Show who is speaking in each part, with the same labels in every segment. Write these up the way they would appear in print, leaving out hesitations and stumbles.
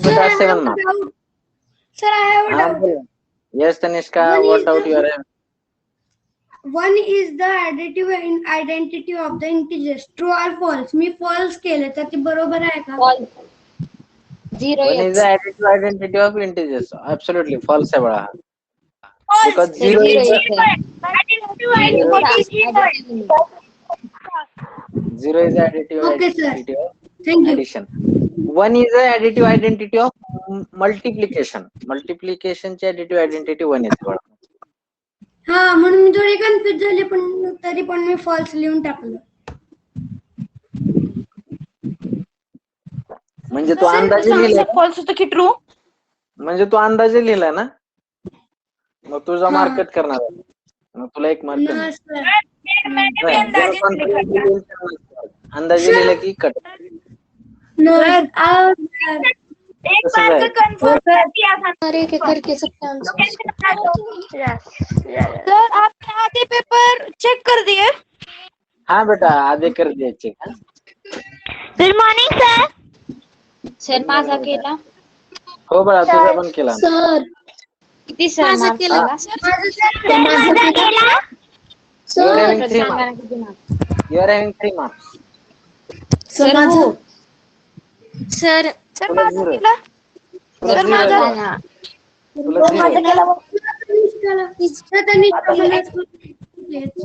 Speaker 1: Sir,
Speaker 2: beta
Speaker 1: I
Speaker 2: 7
Speaker 1: have a
Speaker 2: marks.
Speaker 1: doubt. Sir, I have a doubt.
Speaker 2: बोलो. Yes, Tanishka,
Speaker 1: One
Speaker 2: what
Speaker 1: is
Speaker 2: doubt you are
Speaker 1: the
Speaker 2: having?
Speaker 1: one is the additive identity of the integers. True or false? Me false केलं तर ते बरोबर आहे का?
Speaker 3: False. Zero
Speaker 2: One is the
Speaker 3: X.
Speaker 2: additive identity of integers. Absolutely false आहे बाळा.
Speaker 4: False.
Speaker 2: Because
Speaker 3: Sir,
Speaker 2: 0
Speaker 3: zero
Speaker 2: is
Speaker 3: X
Speaker 2: the
Speaker 3: आहे.
Speaker 4: Additive
Speaker 3: Zero
Speaker 4: identity
Speaker 3: चा additive unit.
Speaker 2: 0 is the additive
Speaker 1: Okay, sir.
Speaker 2: identity of
Speaker 1: Thank you.
Speaker 2: addition. 1 is the additive identity of multiplication. Multiplication ची additive identity 1 येते बाळा.
Speaker 1: हा म्हणून मी थोडी confuse झाले पण तरी पण मी फॉल्स लिहून टाकलं.
Speaker 2: म्हणजे तू अंदाजे लिहिलाय का?
Speaker 4: फॉल्स होतं की ट्रू?
Speaker 2: म्हणजे तू अंदाजे लिहिलाय ना? मग तुझा
Speaker 1: हा.
Speaker 2: मार्क कट करणार आहे. मग तुला एक मार्क
Speaker 1: No, sir.
Speaker 2: अंदाजे लिहिलं की कट.
Speaker 1: No,
Speaker 4: एक
Speaker 2: तसं
Speaker 4: बार
Speaker 2: आहे.
Speaker 4: का कंफर्म कर दिया था।
Speaker 3: अरे के करके सकते हैं आंसर.
Speaker 4: सर आपने आधे पेपर चेक कर दिए?
Speaker 2: हा बेटा आधे कर द्यायचे.
Speaker 4: Good morning sir.
Speaker 3: सर माझा केला.
Speaker 2: हो बाळा तुझा पण केला.
Speaker 3: सर किती सर
Speaker 1: माझा
Speaker 3: मार्क
Speaker 1: केला.
Speaker 3: केला?
Speaker 4: माझा केला?
Speaker 2: You are having 3
Speaker 3: Sanga
Speaker 2: marks.
Speaker 3: ना किती mark?
Speaker 2: You are having 3 marks.
Speaker 3: Sir हो.
Speaker 4: सर
Speaker 2: तुला
Speaker 4: माझा
Speaker 2: 0.
Speaker 4: केला?
Speaker 2: तुला
Speaker 4: सर
Speaker 2: 0 आहे
Speaker 4: माझा
Speaker 2: बाळा. तुला 0 आहे.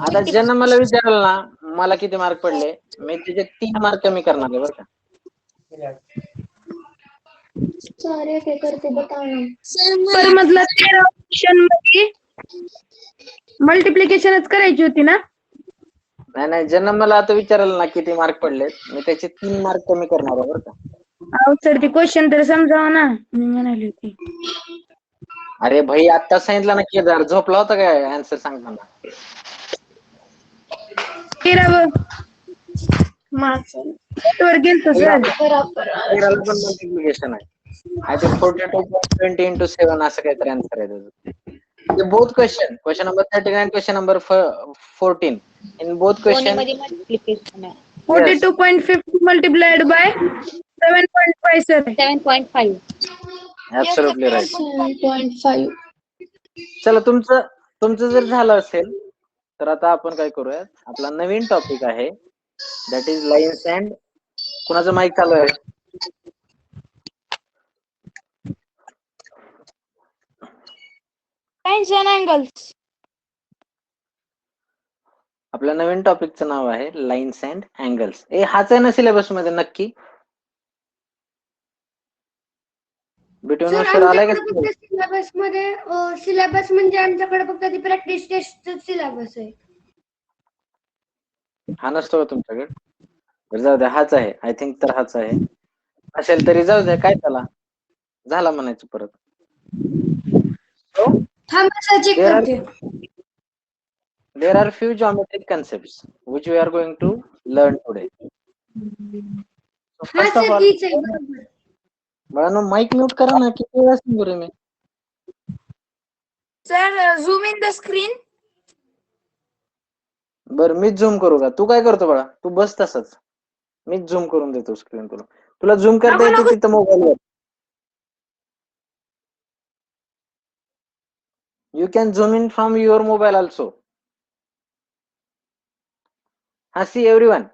Speaker 2: आता ज्यांना मला विचारलं ना मला किती मार्क पडले मी त्याचे 3 मार्क कमी करणार आहे बरं का.
Speaker 3: सारे के करके बताओ.
Speaker 5: सर मधला 13 ऑप्शन मध्ये मल्टिप्लिकेशनच करायची होती ना?
Speaker 2: नाही नाही ज्यांना मला आता विचारलं ना किती मार्क पडले मी त्याचे 3 मार्क कमी करणार आहे बरं का.
Speaker 5: अहो सर ते क्वेश्चन तर समजावा ना. मी म्हणाली होती.
Speaker 2: अरे भाई आता सांगितलं ना केदार झोपला होता काय आन्सर सांगताना.
Speaker 5: 13 वर गेलतो सर.
Speaker 2: तेराला पण मल्टिप्लिकेशन आहे. आय थिंक 42.20 into 7 असं काहीतरी आन्सर आहे त्याचं. The both question number 39, question number 14. In both question,
Speaker 3: मध्ये मल्टिप्लिकेशन आहे.
Speaker 5: 42.50 multiplied by 7.5 sir.
Speaker 3: 7.5.
Speaker 2: absolutely right.
Speaker 3: 7.5.
Speaker 2: चला तुमचं जर झालं असेल तर आता आपण काय करूया आपला नवीन टॉपिक आहे दॅट इज लाईन्स अँड कुणाचं माईक चालू आहे.
Speaker 4: Lines and angles.
Speaker 2: आपल्या नवीन टॉपिकचं नाव आहे लाईन्स अँड अँगल्स. हाच आहे ना सिलेबस मध्ये नक्की बिटवीन
Speaker 1: सर
Speaker 2: आलाय का?
Speaker 1: आमच्याकडे फक्त सिलेबस मध्ये सिलेबस म्हणजे आमच्याकडे फक्त ती प्रॅक्टिस टेस्टचा सिलेबस आहे.
Speaker 2: हा नसतो का तुमच्याकडे? बरं जाऊ द्या हाच आहे आय थिंक तर हाच आहे असेल तरी जाऊ द्या काय त्याला झाला म्हणायचं परत.
Speaker 1: थांबा सर चेक करते.
Speaker 2: There are few geometric concepts which we are going to learn today. So
Speaker 1: हा
Speaker 2: first of
Speaker 1: सर
Speaker 2: all,
Speaker 1: तीच आहे बरोबर.
Speaker 2: बाळांनो माईक म्यूट करा ना किती वेळा सांगू रे मी.
Speaker 4: सर झूम इन द स्क्रीन.
Speaker 2: बरं मीच झूम करू का? तू काय करतो बाळा? तू बस तसंच. मीच झूम करून देतो स्क्रीन तुला. तुला झूम करता येते तिथं मोबाईलवर. You can zoom in from your mobile also. See everyone.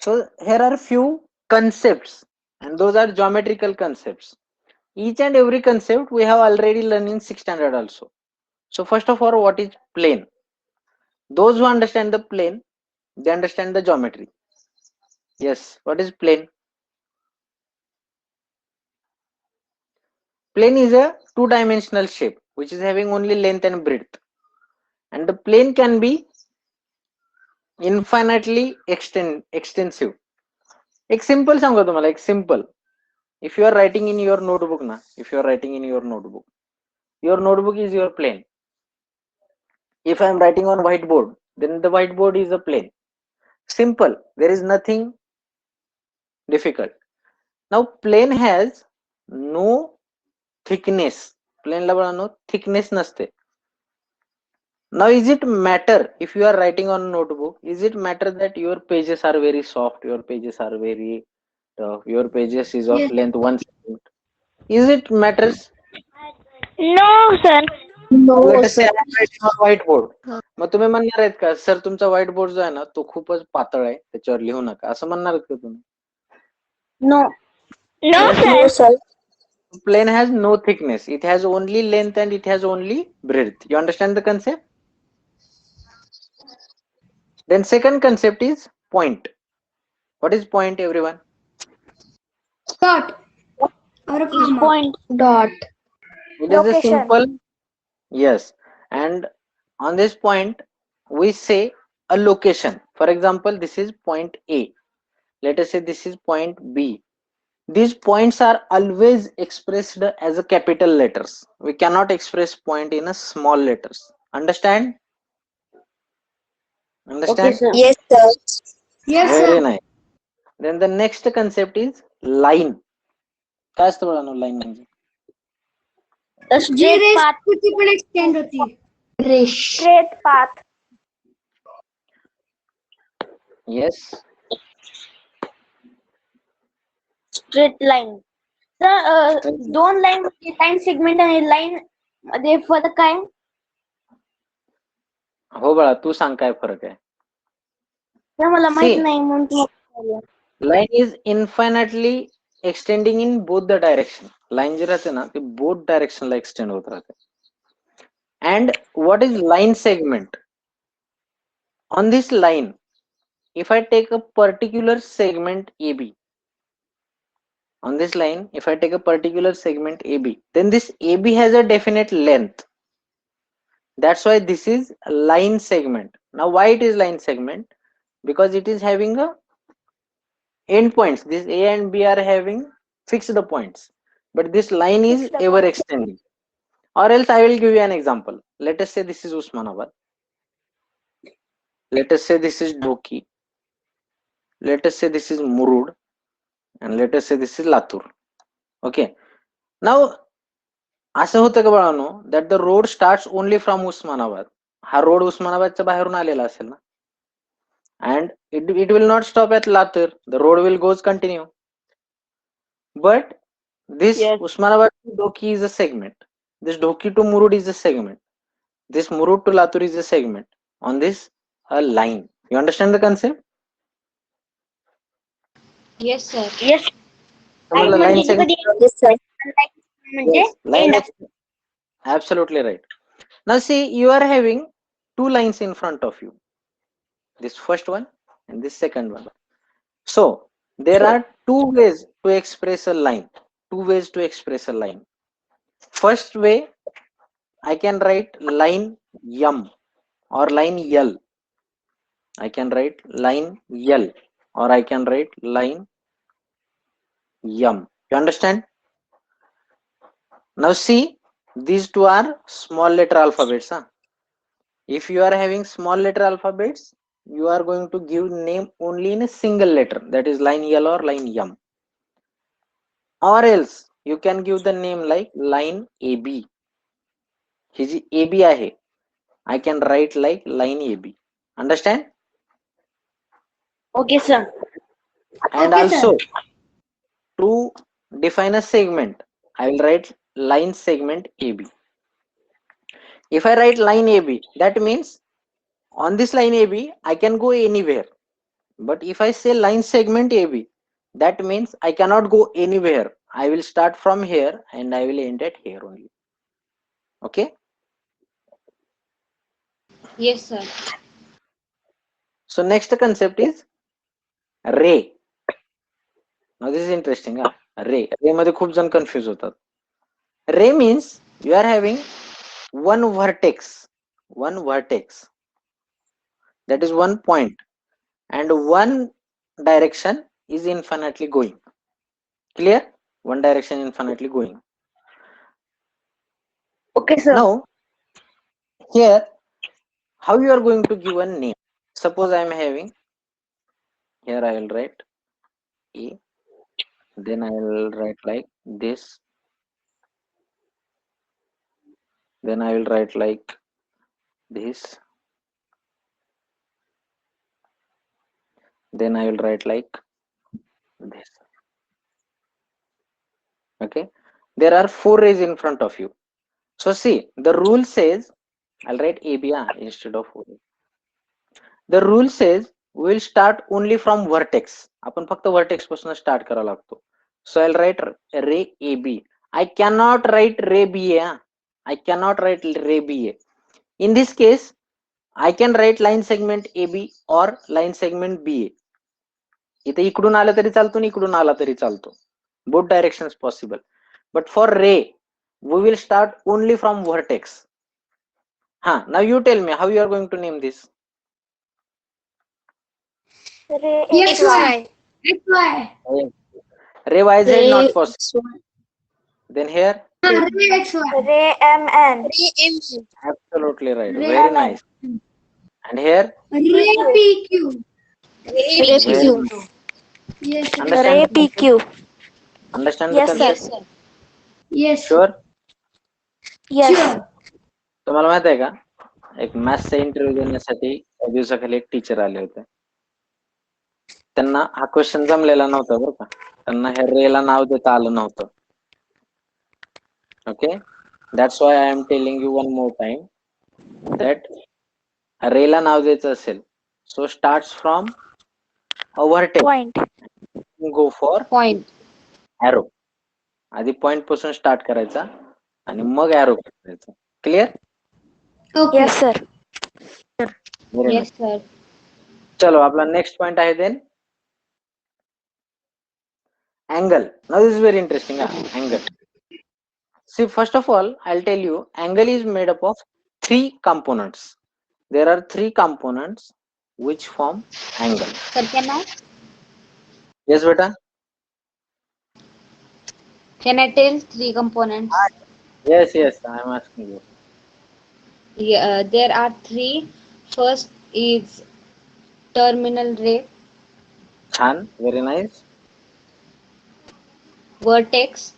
Speaker 2: So here are few concepts and those are geometrical concepts. Each and every concept we have already learned in 6th standard also. So first of all, what is plane? Those who understand the plane, they understand the geometry. Yes, what is plane? Plane is a two-dimensional shape which is having only length and breadth. And the plane can be infinitely extensive. एक simple सांगू तुम्हाला एक simple. If you are writing in your notebook na, if you are writing in your notebook is your plane. If I am writing on whiteboard, then the whiteboard is a plane. Simple. There is nothing difficult. Now plane has no thickness. Plane ला बघा no thickness नसते. Now is it matter if you are writing on notebook, is it matter that your pages are very soft, your pages are very tough, your pages is of
Speaker 1: Yes.
Speaker 2: length 1 centimeter? Is it matters?
Speaker 4: No, sir.
Speaker 3: No,
Speaker 2: Let us say
Speaker 3: sir.
Speaker 2: I am writing on white board. मग तुम्ही म्हणणार आहेत का sir तुमचा white board जो आहे ना तो खूपच पातळ आहे त्याच्यावर लिहू नका असं म्हणणार आहेत का तुम्ही?
Speaker 3: No.
Speaker 4: No,
Speaker 3: No,
Speaker 4: sir.
Speaker 3: sir.
Speaker 2: Plane has no thickness. It has only length and it has only breadth. You understand the concept? Then second concept is point. What is point, everyone?
Speaker 1: Dot or a comma.
Speaker 3: Point. Dot.
Speaker 2: It is a
Speaker 4: Location.
Speaker 2: simple, yes. And on this point, we say a location. For example, this is point A. Let us say this is point B. These points are always expressed as a capital letters. We cannot express point in a small letters. Understand? Understand?
Speaker 3: Okay, sir. Yes, sir.
Speaker 1: Yes,
Speaker 2: Very
Speaker 1: sir.
Speaker 2: nice. Then the next concept is line. काय असतं मुलांनो line म्हणजे?
Speaker 3: A
Speaker 1: जी
Speaker 3: straight
Speaker 1: रेस
Speaker 3: path.
Speaker 1: किती पण extend होती.
Speaker 3: Resh.
Speaker 4: Straight path.
Speaker 2: Yes.
Speaker 3: Straight line. Sir, दोन लाईन लाईन सेगमेंट आणि लाईन मध्ये फरक काय?
Speaker 2: हो बाळा तू सांग काय फरक आहे?
Speaker 3: सर मला माहित
Speaker 2: See.
Speaker 3: नाही म्हणून तुम्हाला
Speaker 2: Line is infinitely extending in both the direction. Line जी राहते ना ती both direction ला extend होत राहते. And what is line segment? On this line, if I take a particular segment AB, on this line, if I take a particular segment AB, then this AB has a definite length. That's why this is a line segment. Now, why it is line segment? Because it is having a endpoints. This A and B are having fixed the points, but this line is
Speaker 4: Fixed the
Speaker 2: ever
Speaker 4: points.
Speaker 2: extending. Or else I will give you an example. Let us say this is Usmanabad. Let us say this is Dhoki. Let us say this is Murud. And let us say this is Latur. Okay. Now, असं होतं का बाळांनो that the road starts only from Usmanabad. हा road उस्मानाबादच्या बाहेरून आलेला असेल ना. And it will not stop at Latur. The road will goes continue. But this
Speaker 3: Yes.
Speaker 2: Usmanabad to Dhoki is a segment. This Dhoki to Murud is a segment. This Murud to Latur is a segment. On this, a line. You understand the concept?
Speaker 3: Yes, sir.
Speaker 4: Yes.
Speaker 2: समजलं line segment?
Speaker 3: Yes, sir.
Speaker 4: म्हणजे
Speaker 2: Yes, line
Speaker 4: end.
Speaker 2: absolutely right. Now see, you are having two lines in front of you. This first one and this second one. So there are two ways to express a line. Two ways to express a line. First way, I can write line M or line L. I can write line L or I can write line M. You understand? Now see, these two are small letter alphabets. Huh? If you are having small letter alphabets, you are going to give name only in a single letter, that is line L or line M. Or else you can give the name like line AB. He ji AB आहे, I can write like line AB. Understand?
Speaker 3: Okay, sir.
Speaker 2: And
Speaker 1: Okay,
Speaker 2: also to define a segment, I will write line segment AB. If I write line AB, that means on this line AB, I can go anywhere. But if I say line segment AB, that means I cannot go anywhere. I will start from here and I will end at here only. Okay.
Speaker 3: Yes, sir.
Speaker 2: So next concept is ray. Now this is interesting. Ray. Ray मध्ये खूप जण confuse होतात. Ray means you are having one vertex. One vertex. That is one point. And one direction is infinitely going. Clear? One direction infinitely going.
Speaker 3: Okay, sir.
Speaker 2: Now, here, how you are going to give a name? Suppose I am having, here I will write A, then I will write like this, then I will write like this, then I will write like this. Okay. there are 4 rays in front of you. So see, the rule says, I'll write AB instead of 4. The rule says we will start only from vertex. आपण फक्त vertex पासून start करावा लागतो. So I'll write ray AB. I cannot write ray BA. I cannot write ray BA. In this case, I can write line segment AB or line segment BA. इथे इकडून आलं तरी चालतो आणि इकडून आला तरी चालतो. Both directions possible. But for ray, we will start only from vertex. Now you tell me how you are going to name this.
Speaker 3: Ray
Speaker 1: XY. XY.
Speaker 2: Ray YZ not possible. Then here,
Speaker 1: Ray XY.
Speaker 3: Ray MN.
Speaker 2: absolutely right.
Speaker 3: Ray
Speaker 2: Very
Speaker 3: MN.
Speaker 2: nice. And here,
Speaker 1: Ray PQ.
Speaker 3: Ray PQ.
Speaker 1: Yes. Sir.
Speaker 2: understand
Speaker 3: Ray
Speaker 2: the concept?
Speaker 3: PQ.
Speaker 2: Understand
Speaker 3: Yes,
Speaker 2: the
Speaker 3: sir.
Speaker 2: concept?
Speaker 1: Yes.
Speaker 2: Sure.
Speaker 3: Yes.
Speaker 1: Sure.
Speaker 2: तुम्हाला माहित आहे का, एक मॅथ्सचा interview देण्यासाठी त्या दिवसाखाली एक teacher आले होते. त्यांना हा क्वेश्चन जमलेला नव्हता बरं का, त्यांना ह्या रेला नाव देता आलं नव्हतं. Okay, that's why I am telling you one more time that रेला नाव द्यायचं असेल, so starts from a vertex,
Speaker 3: Point.
Speaker 2: Go for
Speaker 3: Point.
Speaker 2: Arrow. आधी पॉइंट पासून स्टार्ट करायचा आणि मग एरो करायचा. Clear?
Speaker 1: Okay.
Speaker 3: Yes, sir.
Speaker 2: Yes,
Speaker 3: sir.
Speaker 2: चलो आपला नेक्स्ट पॉइंट आहे then angle. Now this is very interesting. Angle. See, first of all, I'll tell you, angle is made up of 3 components. There are 3 components which form angle.
Speaker 3: Sir, can
Speaker 2: Yes, beta.
Speaker 3: I tell 3 components?
Speaker 2: Yes, I am asking you.
Speaker 3: There are 3. First is terminal ray,
Speaker 2: Chan, very nice.
Speaker 3: vertex,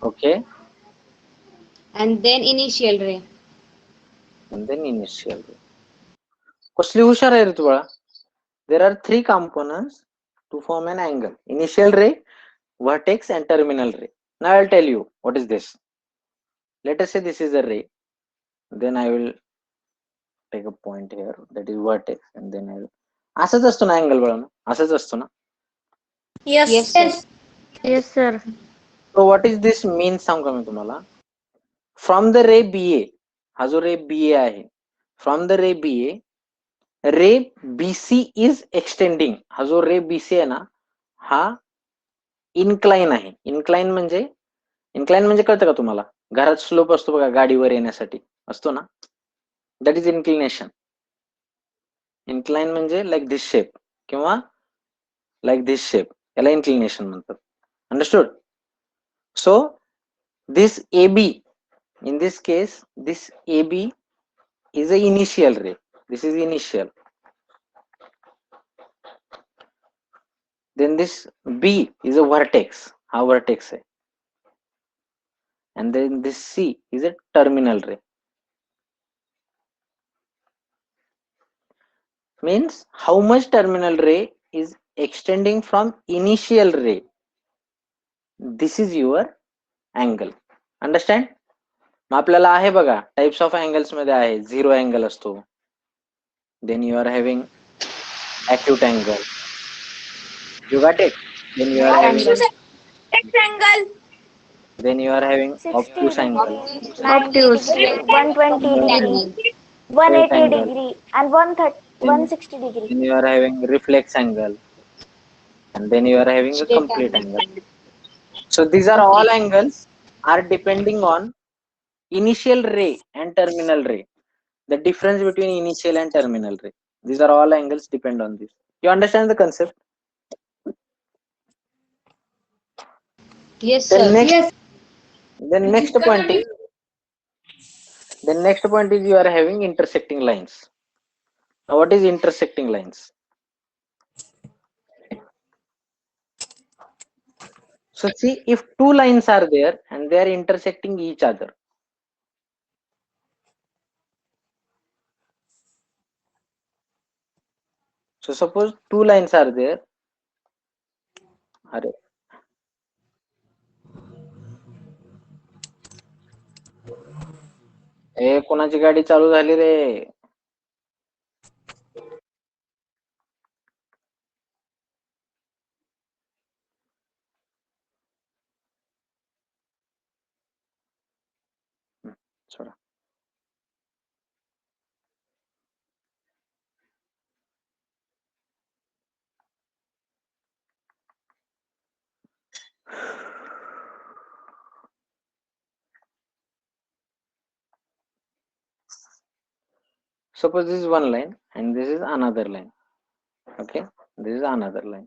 Speaker 2: Okay,
Speaker 3: and then initial ray.
Speaker 2: and then initial ray. कसली हुशार आहे रे तू बाळा. There are 3 components to form an angle: initial ray, vertex, and terminal ray. Now I'll tell you what is this. Let us say this is a ray. Then I will take a point here, that is vertex, and then I will. असंच असतो ना angle बाळा, असंच असतो ना.
Speaker 3: Yes, sir.
Speaker 5: Yes, sir.
Speaker 2: So what is this mean सांगू का मी तुम्हाला. From the ray BA, हा जो ray BA आहे, from the ray BA, ray BC is extending. हा जो ray BC आहे ना, हा इनक्लाइन आहे. इनक्लाइन म्हणजे कळतं का तुम्हाला, घरात स्लोप असतो बघा गाडीवर येण्यासाठी, असतो ना, दॅट इज इन्क्लिनेशन. इन्क्लाइन म्हणजे लाईक धिस शेप किंवा लाईक धिस शेप, याला इन्क्लिनेशन म्हणतात. Understood? So this AB, in this case this AB is a initial ray. This is initial. Then this B is a vertex. हा vertex आहे. And then this C is a terminal ray. Means how much terminal ray is extending from initial ray. This is your angle. Understand? मग आपल्याला आहे बघा, types of angles मध्ये आहे, 0 angle असतो. Then you are having acute angle. You got it? Then you are having
Speaker 4: Rectangle.
Speaker 2: then you are having
Speaker 3: 60
Speaker 2: obtuse angle,
Speaker 3: degree, 90 degree, 120 degree, 180
Speaker 2: Straight angle.
Speaker 3: degree, and 160 degree.
Speaker 2: then you are having reflex angle, and then you are having a complete angle. So these are all angles are depending on initial ray and terminal ray. The difference between initial and terminal ray. These are all angles depend on this. You understand the concept?
Speaker 3: Yes,
Speaker 2: Then next,
Speaker 1: Yes.
Speaker 2: the next point is you are having intersecting lines. Now what is intersecting lines? So see, if 2 lines are there and they are intersecting each other, so suppose 2 lines are there. ए कोणाची गाडी चालू झाली रे? Soda. Suppose this is one line and this is another line. Okay, this is another line.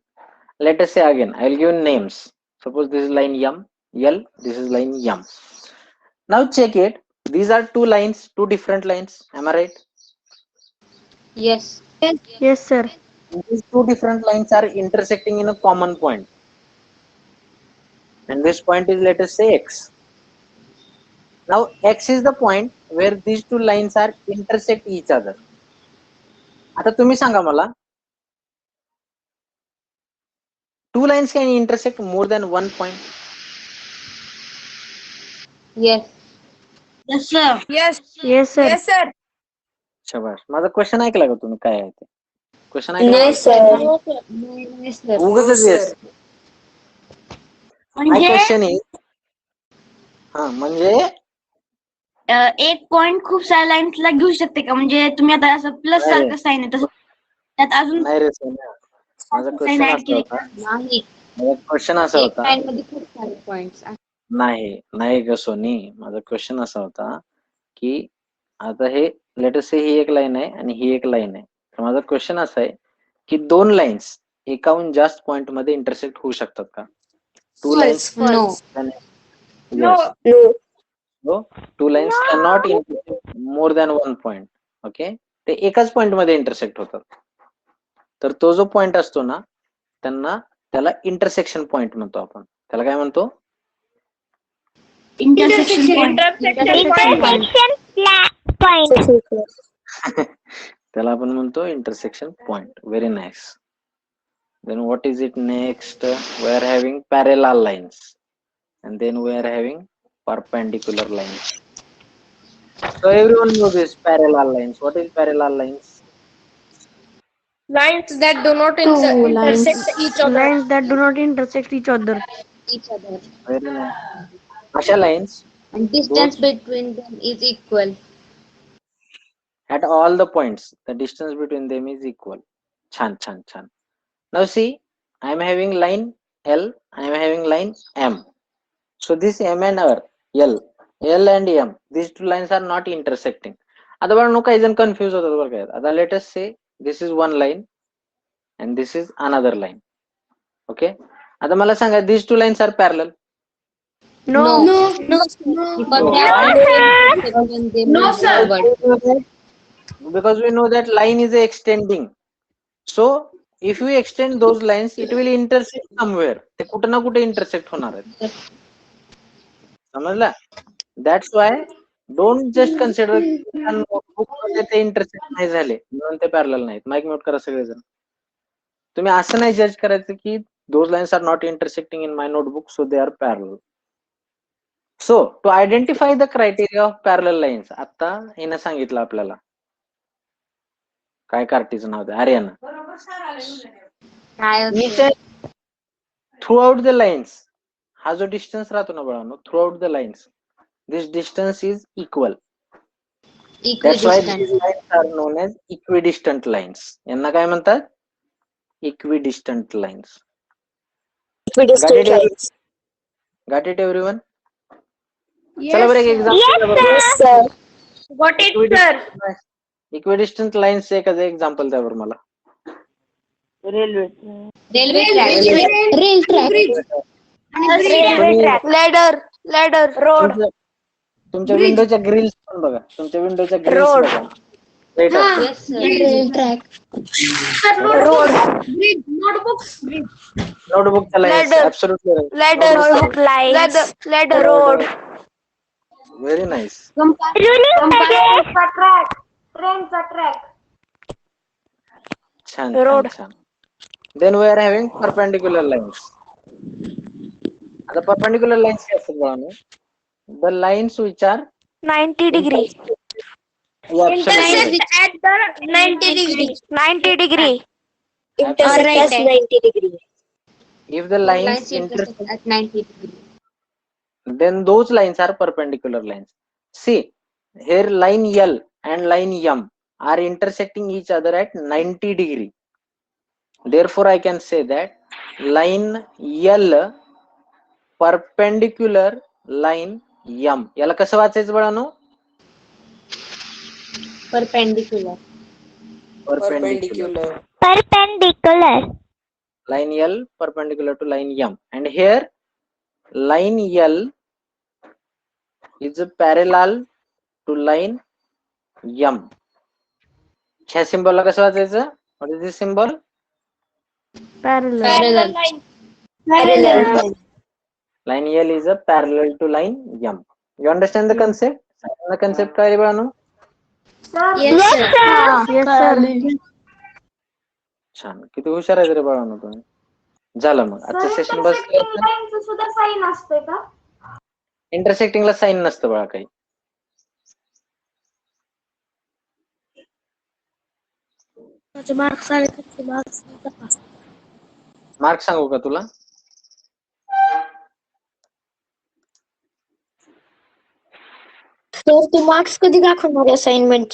Speaker 2: Let us say again, I will give names. Suppose this is line M, L, this is line M. Now check it. These are two lines, two different lines. Am I right?
Speaker 3: Yes.
Speaker 5: Yes, sir.
Speaker 2: These two different lines are intersecting in a common point. And this point is, let us say, X. Now X is the point where these two lines are intersect each other. आता तुम्ही सांगा मला, two lines can intersect more than one point.
Speaker 3: Yes.
Speaker 4: Yes, sir. Yes.
Speaker 5: Yes, sir.
Speaker 4: Yes, sir.
Speaker 2: शाबास. माझा question ऐकला का तुम्ही काय आहे ते? क्वेश्चन ऐकला?
Speaker 3: Yes, sir. Yes, sir.
Speaker 2: उगाचच yes. My
Speaker 3: म्हणजे
Speaker 2: question is, हा म्हणजे
Speaker 3: एक पॉइंट खूप साऱ्या लाईन्सला घेऊ शकते का? म्हणजे तुम्ही आता असं प्लस
Speaker 2: नाही.
Speaker 3: सारखं साईन आहे तसं त्यात अजून
Speaker 2: नाही रे सोन्या, माझा
Speaker 3: साईन
Speaker 2: क्वेश्चन
Speaker 3: ऍड
Speaker 2: असा
Speaker 3: केली
Speaker 2: होता,
Speaker 3: नाही.
Speaker 2: माझा क्वेश्चन असा
Speaker 3: एक
Speaker 2: होता,
Speaker 3: लाईन मध्ये खूप सारे पॉइंट्स
Speaker 2: नाही नाही ग सोनी, माझा क्वेश्चन असा होता की आता हे लेट अस से ही एक लाईन आहे आणि ही एक लाईन आहे. तर माझा क्वेश्चन असा आहे की दोन लाईन्स एकाहून जास्त पॉइंट मध्ये इंटरसेक्ट होऊ शकतात का? Two lines
Speaker 3: no.
Speaker 2: No, two lines cannot intersect more than one point. Okay, ते एकाच पॉइंट मध्ये इंटरसेक्ट होतात. तर तो जो पॉइंट असतो ना, त्याला इंटरसेक्शन पॉइंट म्हणतो आपण. त्याला काय म्हणतो?
Speaker 3: Intersection point.
Speaker 2: त्याला आपण म्हणतो intersection point. Very nice. Then what is it next? We are having parallel lines and then we are having perpendicular lines. So everyone knows this parallel lines. What is parallel lines?
Speaker 4: Lines that do not intersect each other.
Speaker 5: Lines that do not intersect each other.
Speaker 2: Very nice. Asha lines
Speaker 3: And distance between them is equal.
Speaker 2: at all the points, the distance between them is equal. Chan. Now see, I am having line L, I am having line M. So this M and L and M, these two lines are not intersecting. आता बघा, काही जण confuse होतात बरं काय. आता let us से this is one line and this is another line. Okay, आता मला सांगा, these two lines are parallel.
Speaker 5: No.
Speaker 2: Because we know that line is extending. So if we extend those lines, it will intersect somewhere. ते कुठे ना कुठे intersect होणार आहेत. समजला? That's why don't just consider notebook मध्ये ते intersect नाही झाले म्हणून ते parallel नाहीत. माईक म्यूट करा सगळेजण. तुम्ही असं नाही जज करायचं की those lines are not intersecting in my notebook, so they are parallel. So to identify the criteria of parallel lines, आता हिनं सांगितलं आपल्याला. काय कार्टीचं नाव आहे? Aryan. Throughout the lines, हा जो डिस्टन्स राहतो ना बाळांनो, throughout the lines, this distance is equal. That's why these lines are known as equidistant lines. यांना काय म्हणतात? Equidistant lines. Got it everyone? चला बरं, एक example.
Speaker 4: Got it, sir.
Speaker 2: Equidistant lines एखादं एक्झाम्पल द्या बरं मला.
Speaker 3: Railway track.
Speaker 4: Ladder. Road.
Speaker 2: तुमच्या विंडोच्या ग्रिल्स पण बघा, तुमच्या विंडोच्या ग्रिल्स
Speaker 4: Road.
Speaker 2: बघा. Right up.
Speaker 3: Rail track.
Speaker 4: Road.
Speaker 2: नोटबुकच्या lines.
Speaker 4: Ladder.
Speaker 2: Absolutely right.
Speaker 4: Ladder.
Speaker 2: Notebook
Speaker 4: Lines. Ladder. Road.
Speaker 2: Very nice. छान. Then we are having perpendicular lines. आता perpendicular lines काय असतात बाळांनो? The lines which are
Speaker 4: 90 degree.
Speaker 2: Absolutely right.
Speaker 3: at the 90 degree.
Speaker 4: 90 degree.
Speaker 3: Intersect
Speaker 1: right.
Speaker 3: at 90 degree.
Speaker 2: If the lines intersect at 90 degree, then those lines are perpendicular lines. See, here line L and line M are intersecting each other at 90 degree. Therefore, I can say that line L perpendicular line M. याला कसं वाचायचं बाळांनो? Perpendicular.
Speaker 6: Perpendicular.
Speaker 4: Perpendicular.
Speaker 2: Line L perpendicular to line M. And here line L is parallel to line M. ह्या सिम्बॉलला कसं वाचायचं? What is this symbol?
Speaker 5: Parallel.
Speaker 3: Parallel.
Speaker 2: Line L is a parallel to line M. You understand the concept? The concept काय बाळांनो?
Speaker 3: Yes, sir.
Speaker 5: Yes, sir.
Speaker 2: छान. किती हुशार आहे रे बाळांनो तुम्ही. झालं मग आजचं सेशन बस.
Speaker 1: सुद्धा साईन असते का?
Speaker 2: इंटरसेक्टिंगला साईन नसतं बाळा काही. मार्क सांगू का तुला?
Speaker 3: तर तू मार्क्स कधी दाखवणार असाइनमेंटची?